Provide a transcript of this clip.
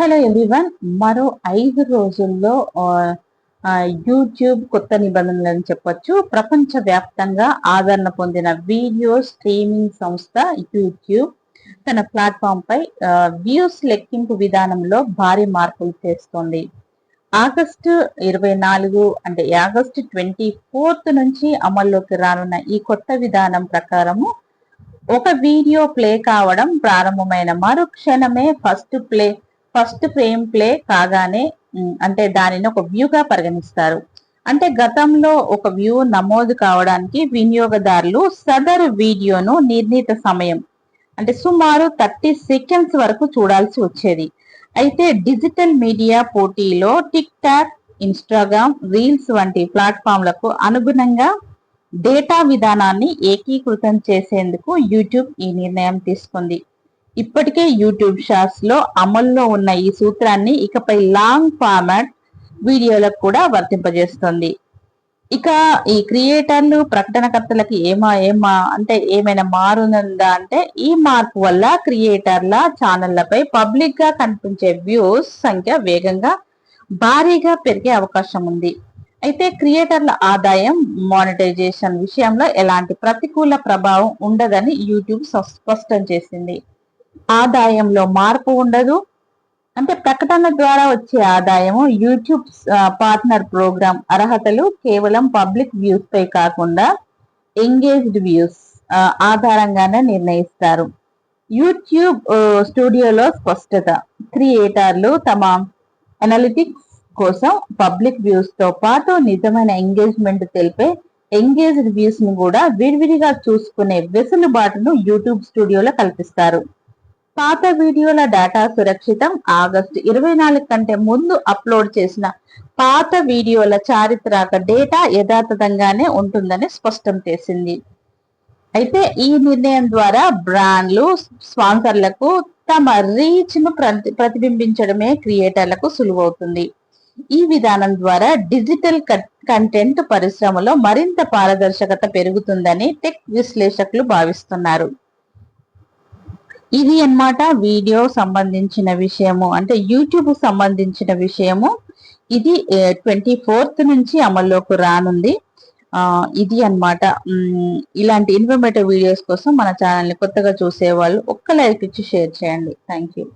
Hello everyone. మరో 5 రోజుల్లో YouTube కొత్త నిబంధనలను చెప్పొచ్చు. ప్రపంచ వ్యాప్తంగా ఆదరణ పొందిన వీడియో స్ట్రీమింగ్ సంస్థ యూట్యూబ్ తన ప్లాట్ఫామ్ పై వ్యూస్ లెక్కింపు విధానంలో భారీ మార్పులు చేస్తోంది. ఆగస్టు 24 అంటే ఆగస్టు 24th నుంచి అమల్లోకి రానున్న ఈ కొత్త విధానం ప్రకారము ఒక వీడియో ప్లే కావడం ప్రారంభమైన మరుక్షణమే ఫస్ట్ ఫ్రేమ్ ప్లే కాగానే అంటే దానిని ఒక వ్యూగా పరిగణిస్తారు. అంటే గతంలో ఒక వ్యూ నమోదు కావడానికి వినియోగదారులు సదరు వీడియోను నిర్ణీత సమయం అంటే సుమారు 30 సెకండ్స్ వరకు చూడాల్సి వచ్చేది. అయితే డిజిటల్ మీడియా పోటీలో టిక్ టాక్, ఇన్స్టాగ్రామ్, రీల్స్ వంటి ప్లాట్ఫామ్లకు అనుగుణంగా డేటా విధానాన్ని ఏకీకృతం చేసేందుకు యూట్యూబ్ ఈ నిర్ణయం తీసుకుంది. ఇప్పటికే యూట్యూబ్ షార్ట్స్ లో అమల్లో ఉన్న ఈ సూత్రాన్ని ఇకపై లాంగ్ ఫార్మాట్ వీడియోలకు కూడా వర్తింపజేస్తుంది. ఇక ఈ క్రియేటర్లు, ప్రకటనకర్తలకి ఏమైనా మారునుందా అంటే ఈ మార్పు వల్ల క్రియేటర్ల ఛానళ్లపై పబ్లిక్ గా కనిపించే వ్యూస్ సంఖ్య వేగంగా భారీగా పెరిగే అవకాశం ఉంది. అయితే క్రియేటర్ల ఆదాయం, మానిటైజేషన్ విషయంలో ఎలాంటి ప్రతికూల ప్రభావం ఉండదని యూట్యూబ్ స్పష్టం చేసింది. ఆదాయంలో మార్పు ఉండదు. అంటే ప్రకటన ద్వారా వచ్చే ఆదాయము యూట్యూబ్ పార్ట్నర్ ప్రోగ్రామ్ అర్హతలు కేవలం పబ్లిక్ వ్యూస్ పై కాకుండా ఎంగేజ్డ్ వ్యూస్ ఆధారంగానే నిర్ణయిస్తారు. యూట్యూబ్ స్టూడియోలో స్పష్టత. క్రియేటర్లు తమ అనలిటిక్స్ కోసం పబ్లిక్ వ్యూస్ తో పాటు నిజమైన ఎంగేజ్మెంట్ తెలిపే ఎంగేజ్డ్ వ్యూస్ ను కూడా విడివిడిగా చూసుకునే వెసులుబాటును యూట్యూబ్ స్టూడియోలో కల్పిస్తారు. పాత వీడియోల డేటా సురక్షితం. ఆగస్టు 24 కంటే ముందు అప్లోడ్ చేసిన పాత వీడియోల చారిత్రక డేటా యథాతథంగానే ఉంటుందని స్పష్టం చేసింది. అయితే ఈ నిర్ణయం ద్వారా బ్రాండ్లు, స్పాన్సర్లకు తమ రీచ్ ను ప్రతిబింబించడమే క్రియేటర్లకు సులువవుతుంది. ఈ విధానం ద్వారా డిజిటల్ కంటెంట్ పరిశ్రమలో మరింత పారదర్శకత పెరుగుతుందని టెక్ విశ్లేషకులు భావిస్తున్నారు. ఇది అన్నమాట వీడియో సంబంధించిన విషయము, అంటే యూట్యూబ్ సంబంధించిన విషయము. ఇది 24th నుంచి అమల్లోకి రానుంది. ఇది అన్నమాట. ఇలాంటి ఇన్ఫర్మేటివ్ వీడియోస్ కోసం మన ఛానల్ ని కొత్తగా చూసే వాళ్ళు ఒక్క లైక్ ఇచ్చి షేర్ చేయండి. Thank you.